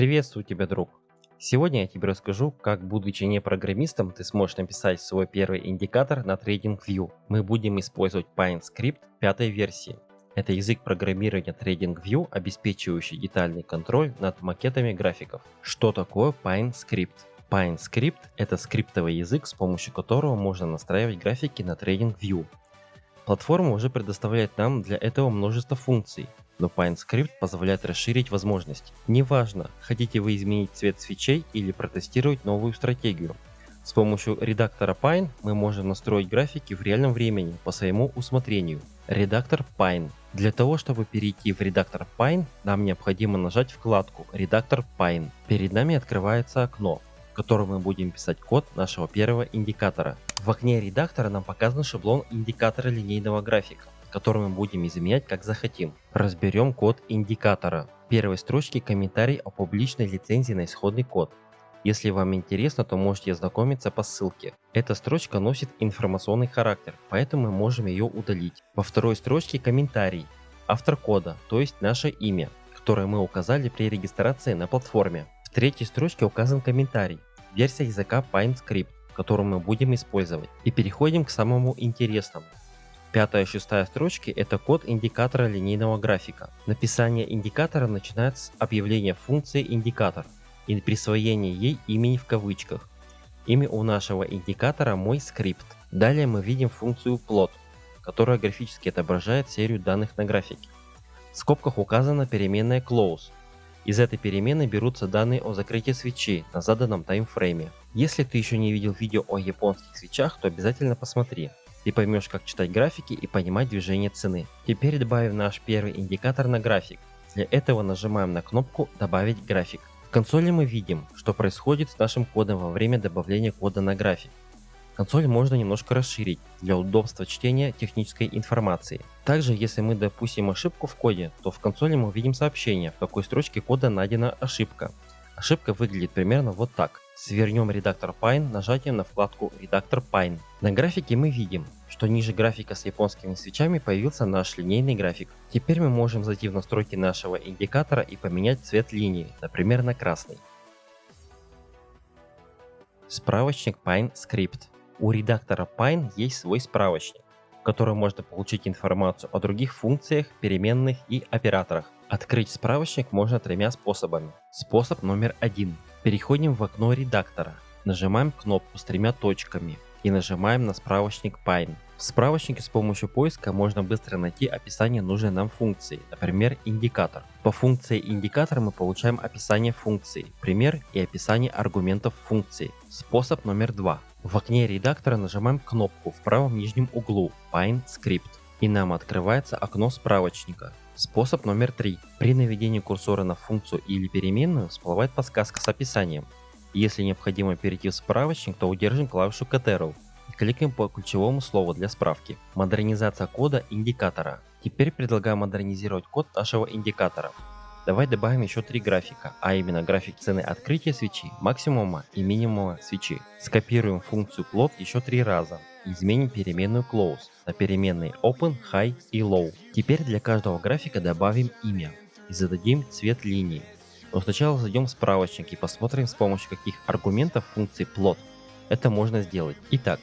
Приветствую тебя, друг! Сегодня я тебе расскажу, как, будучи не программистом, ты сможешь написать свой первый индикатор на TradingView. Мы будем использовать PineScript 5 версии. Это язык программирования TradingView, обеспечивающий детальный контроль над макетами графиков. Что такое PineScript? PineScript – это скриптовый язык, с помощью которого можно настраивать графики на TradingView. Платформа уже предоставляет нам для этого множество функций, но PineScript позволяет расширить возможности. Неважно, хотите вы изменить цвет свечей или протестировать новую стратегию. С помощью редактора Pine мы можем настроить графики в реальном времени по своему усмотрению. Редактор Pine. Для того, чтобы перейти в редактор Pine, нам необходимо нажать вкладку «Редактор Pine». Перед нами открывается окно, в котором мы будем писать код нашего первого индикатора. В окне редактора нам показан шаблон индикатора линейного графика, который мы будем изменять как захотим. Разберем код индикатора. В первой строчке комментарий о публичной лицензии на исходный код. Если вам интересно, то можете ознакомиться по ссылке. Эта строчка носит информационный характер, поэтому мы можем ее удалить. Во второй строчке комментарий. Автор кода, то есть наше имя, которое мы указали при регистрации на платформе. В третьей строчке указан комментарий. Версия языка PineScript, которую мы будем использовать. И переходим к самому интересному. Пятая и шестая строчки – это код индикатора линейного графика. Написание индикатора начинается с объявления функции индикатор и присвоения ей имени в кавычках. Имя у нашего индикатора «Мой скрипт». Далее мы видим функцию plot, которая графически отображает серию данных на графике. В скобках указана переменная close. Из этой переменной берутся данные о закрытии свечи на заданном таймфрейме. Если ты еще не видел видео о японских свечах, то обязательно посмотри. Ты поймешь, как читать графики и понимать движение цены. Теперь добавим наш первый индикатор на график. Для этого нажимаем на кнопку «Добавить график». В консоли мы видим, что происходит с нашим кодом во время добавления кода на график. Консоль можно немножко расширить для удобства чтения технической информации. Также, если мы допустим ошибку в коде, то в консоли мы увидим сообщение, в какой строчке кода найдена ошибка. Ошибка выглядит примерно вот так. Свернем редактор Pine нажатием на вкладку «Редактор Pine». На графике мы видим, что ниже графика с японскими свечами появился наш линейный график. Теперь мы можем зайти в настройки нашего индикатора и поменять цвет линии, например, на красный. Справочник PineScript. У редактора Pine есть свой справочник, в котором можно получить информацию о других функциях, переменных и операторах. Открыть справочник можно тремя способами. Способ номер 1. Переходим в окно редактора, нажимаем кнопку с тремя точками и нажимаем на справочник Pine. В справочнике с помощью поиска можно быстро найти описание нужной нам функции, например, индикатор. По функции индикатор мы получаем описание функции, пример и описание аргументов функции. Способ номер 2. В окне редактора нажимаем кнопку в правом нижнем углу PineScript, и нам открывается окно справочника. Способ номер 3. При наведении курсора на функцию или переменную всплывает подсказка с описанием. Если необходимо перейти в справочник, то удержим клавишу Ctrl и кликаем по ключевому слову для справки. Модернизация кода индикатора. Теперь предлагаю модернизировать код нашего индикатора. Давай добавим еще 3 графика, а именно график цены открытия свечи, максимума и минимума свечи. Скопируем функцию plot еще 3 раза. Изменим переменную close на переменные open, high и low. Теперь для каждого графика добавим имя и зададим цвет линии. Но сначала зайдем в справочник и посмотрим, с помощью каких аргументов функции plot это можно сделать. Итак,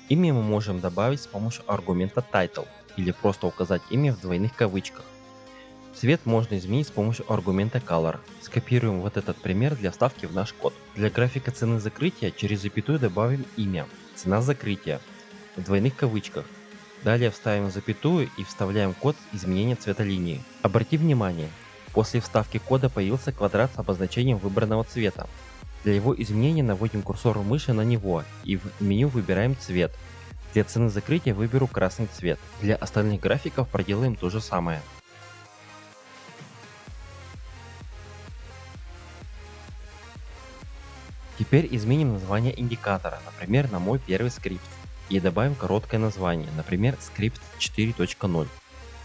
имя мы можем добавить с помощью аргумента title или просто указать имя в двойных кавычках. Цвет можно изменить с помощью аргумента color. Скопируем вот этот пример для вставки в наш код. Для графика цены закрытия через запятую добавим имя цена закрытия в двойных кавычках. Далее вставим запятую и вставляем код изменения цвета линии. Обрати внимание, после вставки кода появился квадрат с обозначением выбранного цвета. Для его изменения наводим курсор мыши на него и в меню выбираем цвет. Для цены закрытия выберу красный цвет. Для остальных графиков проделаем то же самое. Теперь изменим название индикатора, например, на мой первый скрипт, и добавим короткое название, например, скрипт 4.0,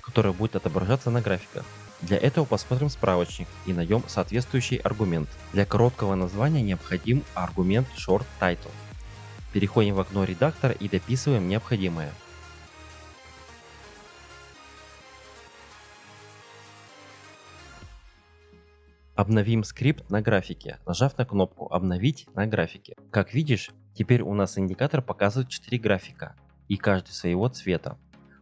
которое будет отображаться на графиках. Для этого посмотрим справочник и найдем соответствующий аргумент. Для короткого названия необходим аргумент short title. Переходим в окно редактора и дописываем необходимое. Обновим скрипт на графике, нажав на кнопку «Обновить на графике». Как видишь, теперь у нас индикатор показывает 4 графика, и каждый своего цвета.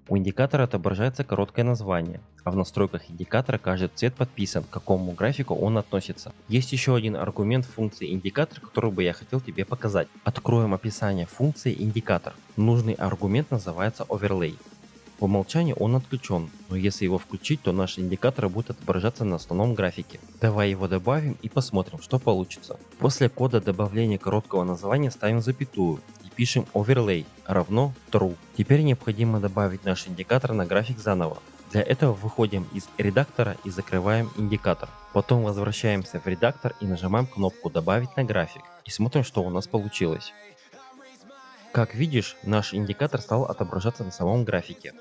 У индикатора отображается короткое название, а в настройках индикатора каждый цвет подписан, к какому графику он относится. Есть еще один аргумент функции индикатор, который бы я хотел тебе показать. Откроем описание функции индикатор. Нужный аргумент называется Overlay. По умолчанию он отключен, но если его включить, то наш индикатор будет отображаться на основном графике. Давай его добавим и посмотрим, что получится. После кода добавления короткого названия ставим запятую и пишем overlay равно true. Теперь необходимо добавить наш индикатор на график заново. Для этого выходим из редактора и закрываем индикатор. Потом возвращаемся в редактор и нажимаем кнопку «Добавить на график» и смотрим, что у нас получилось. Как видишь, наш индикатор стал отображаться на самом графике.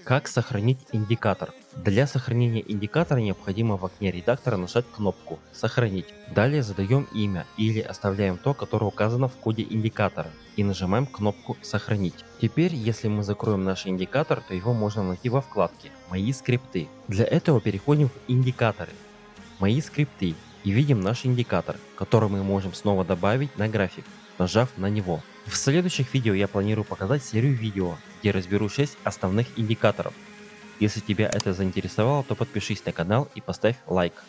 Как сохранить индикатор? Для сохранения индикатора необходимо в окне редактора нажать кнопку «Сохранить». Далее задаем имя или оставляем то, которое указано в коде индикатора, и нажимаем кнопку «Сохранить». Теперь, если мы закроем наш индикатор, то его можно найти во вкладке «Мои скрипты». Для этого переходим в «Индикаторы», «Мои скрипты» и видим наш индикатор, который мы можем снова добавить на график, нажав на него. В следующих видео я планирую показать серию видео, где разберу 6 основных индикаторов. Если тебя это заинтересовало, то подпишись на канал и поставь лайк.